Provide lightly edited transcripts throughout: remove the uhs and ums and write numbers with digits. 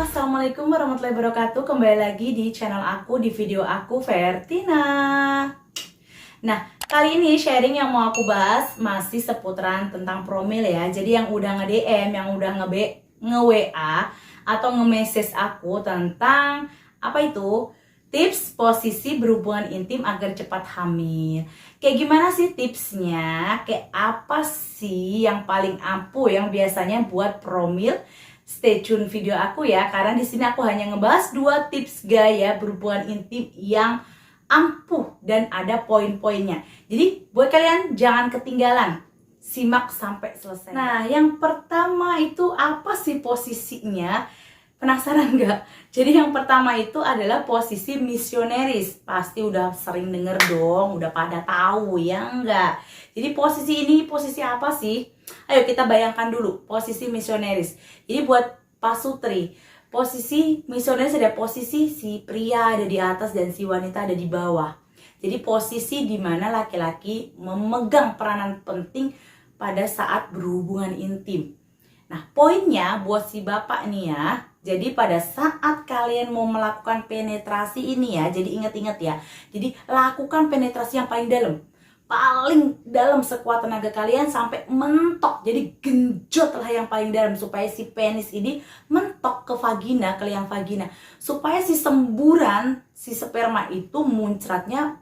Assalamualaikum warahmatullahi wabarakatuh. Kembali lagi di channel aku, di video aku, Vertina. Nah, kali ini sharing yang mau aku bahas masih seputaran tentang promil ya. Jadi yang udah nge-DM, yang udah nge-WA atau nge-message aku tentang apa itu? Tips posisi berhubungan intim agar cepat hamil. Kayak gimana sih tipsnya? Kayak apa sih yang paling ampuh yang biasanya buat promil? Stay tune video aku ya, karena di sini aku hanya ngebahas 2 tips gaya berhubungan intim yang ampuh dan ada poin-poinnya. Jadi buat kalian jangan ketinggalan, simak sampai selesai. Nah, yang pertama itu apa sih posisinya? Penasaran nggak? Jadi yang pertama itu adalah posisi misioneris. Pasti udah sering denger dong, udah pada tahu ya nggak? Jadi posisi ini posisi apa sih? Ayo kita bayangkan dulu posisi misioneris. Jadi buat pasutri, posisi misioneris ada posisi si pria ada di atas dan si wanita ada di bawah. Jadi posisi di mana laki-laki memegang peranan penting pada saat berhubungan intim. Nah, poinnya buat si bapak nih ya. Jadi pada saat kalian mau melakukan penetrasi ini ya, jadi ingat-ingat ya. Jadi lakukan penetrasi yang paling dalam. Paling dalam sekuat tenaga kalian sampai mentok. Jadi genjotlah yang paling dalam supaya si penis ini mentok ke vagina, ke liang vagina. Supaya si semburan, si sperma itu muncratnya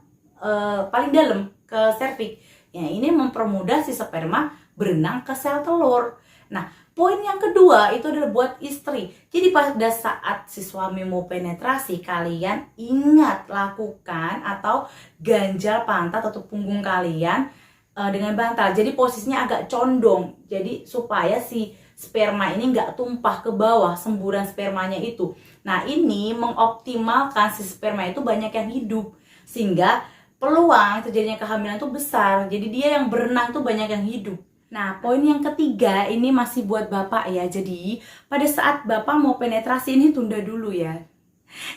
paling dalam ke serviks. Ya, ini mempermudah si sperma berenang ke sel telur. Nah, poin yang kedua itu adalah buat istri. Jadi pada saat si suami mau penetrasi, kalian ingat lakukan atau ganjal pantat atau punggung kalian dengan bantal. Jadi posisinya agak condong. Jadi supaya si sperma ini nggak tumpah ke bawah, semburan spermanya itu. Nah, ini mengoptimalkan si sperma itu banyak yang hidup. Sehingga peluang terjadinya kehamilan itu besar. Jadi dia yang berenang tuh banyak yang hidup. Nah, poin yang ketiga ini masih buat bapak ya. Jadi, pada saat bapak mau penetrasi ini tunda dulu ya.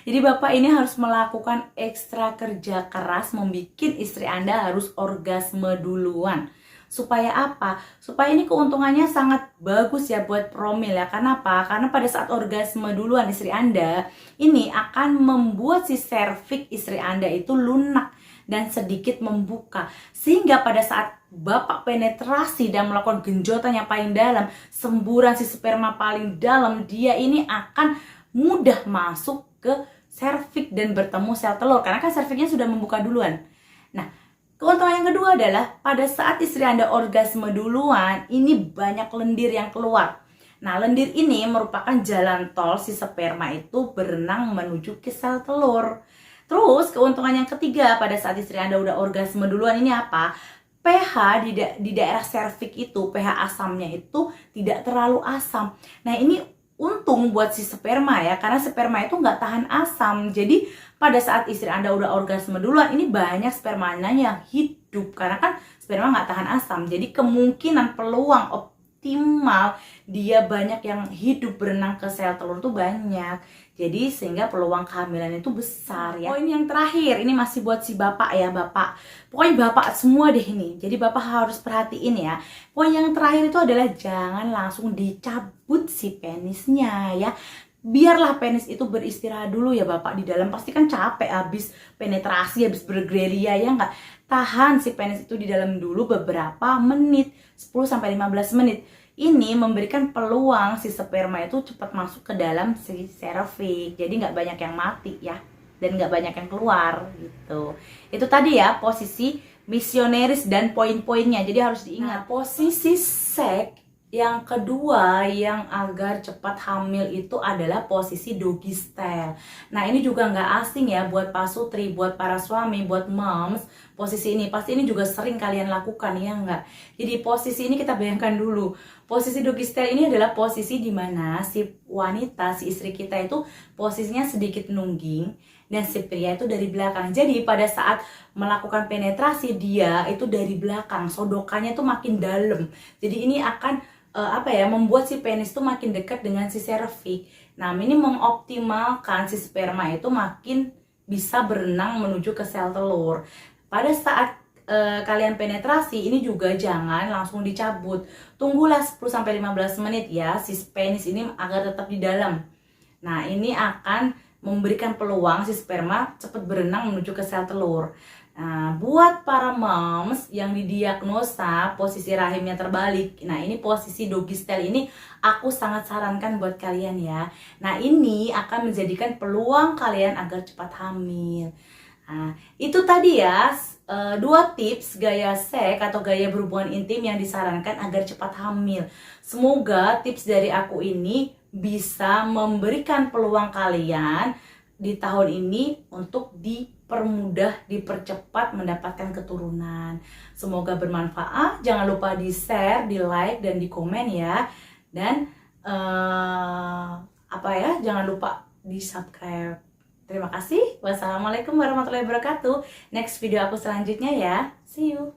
Jadi, bapak ini harus melakukan ekstra kerja keras membuat istri Anda harus orgasme duluan. Supaya apa? Supaya ini keuntungannya sangat bagus ya buat promil ya. Karena apa? Karena pada saat orgasme duluan istri Anda, ini akan membuat si serviks istri Anda itu lunak dan sedikit membuka. Sehingga pada saat bapak penetrasi dan melakukan genjotan yang paling dalam, semburan si sperma paling dalam, dia ini akan mudah masuk ke serviks dan bertemu sel telur. Karena kan serviksnya sudah membuka duluan. Nah, keuntungan yang kedua adalah pada saat istri Anda orgasme duluan, ini banyak lendir yang keluar. Nah, lendir ini merupakan jalan tol si sperma itu berenang menuju ke sel telur. Terus keuntungan yang ketiga pada saat istri Anda udah orgasme duluan ini apa? pH di daerah serviks itu, pH asamnya itu tidak terlalu asam. Nah, ini untung buat si sperma ya, karena sperma itu nggak tahan asam. Jadi pada saat istri Anda udah orgasme duluan, ini banyak spermanya yang hidup karena kan sperma nggak tahan asam. Jadi kemungkinan peluang optimal dia banyak yang hidup berenang ke sel telur tuh banyak. Jadi sehingga peluang kehamilan itu besar ya. Poin yang terakhir ini masih buat si bapak ya, bapak. Pokoknya bapak semua deh ini. Jadi bapak harus perhatiin ya. Poin yang terakhir itu adalah jangan langsung dicabut si penisnya ya. Biarlah penis itu beristirahat dulu ya bapak di dalam. Pasti kan capek habis penetrasi, habis bergerilya ya nggak. Tahan si penis itu di dalam dulu beberapa menit, 10-15 menit. Ini memberikan peluang si sperma itu cepat masuk ke dalam si serviks. Jadi nggak banyak yang mati ya. Dan nggak banyak yang keluar gitu. Itu tadi ya posisi misioneris dan poin-poinnya. Jadi harus diingat. Nah, posisi seks yang kedua yang agar cepat hamil itu adalah posisi doggy style. Nah, ini juga nggak asing ya buat pasutri, buat para suami, buat moms. Posisi ini pasti ini juga sering kalian lakukan ya nggak? Jadi posisi ini kita bayangkan dulu. Posisi doggy style ini adalah posisi di mana si wanita, si istri kita itu posisinya sedikit nungging dan si pria itu dari belakang. Jadi pada saat melakukan penetrasi dia itu dari belakang, sodokannya tuh makin dalam. Jadi ini akan membuat si penis tuh makin dekat dengan si serviks. Nah, ini mengoptimalkan si sperma itu makin bisa berenang menuju ke sel telur. Pada saat kalian penetrasi, ini juga jangan langsung dicabut. Tunggulah 10-15 menit ya si penis ini agar tetap di dalam. Nah, ini akan memberikan peluang si sperma cepat berenang menuju ke sel telur. Nah, buat para moms yang didiagnosa posisi rahimnya terbalik, nah ini posisi doggy style ini aku sangat sarankan buat kalian ya. Nah, ini akan menjadikan peluang kalian agar cepat hamil. Nah, itu tadi ya 2 tips gaya seks atau gaya berhubungan intim yang disarankan agar cepat hamil. Semoga tips dari aku ini bisa memberikan peluang kalian di tahun ini untuk dipermudah, dipercepat mendapatkan keturunan. Semoga bermanfaat. Jangan lupa di share, di like, dan di komen ya. Dan jangan lupa di subscribe. Terima kasih. Wassalamualaikum warahmatullahi wabarakatuh. Next video aku selanjutnya ya. See you.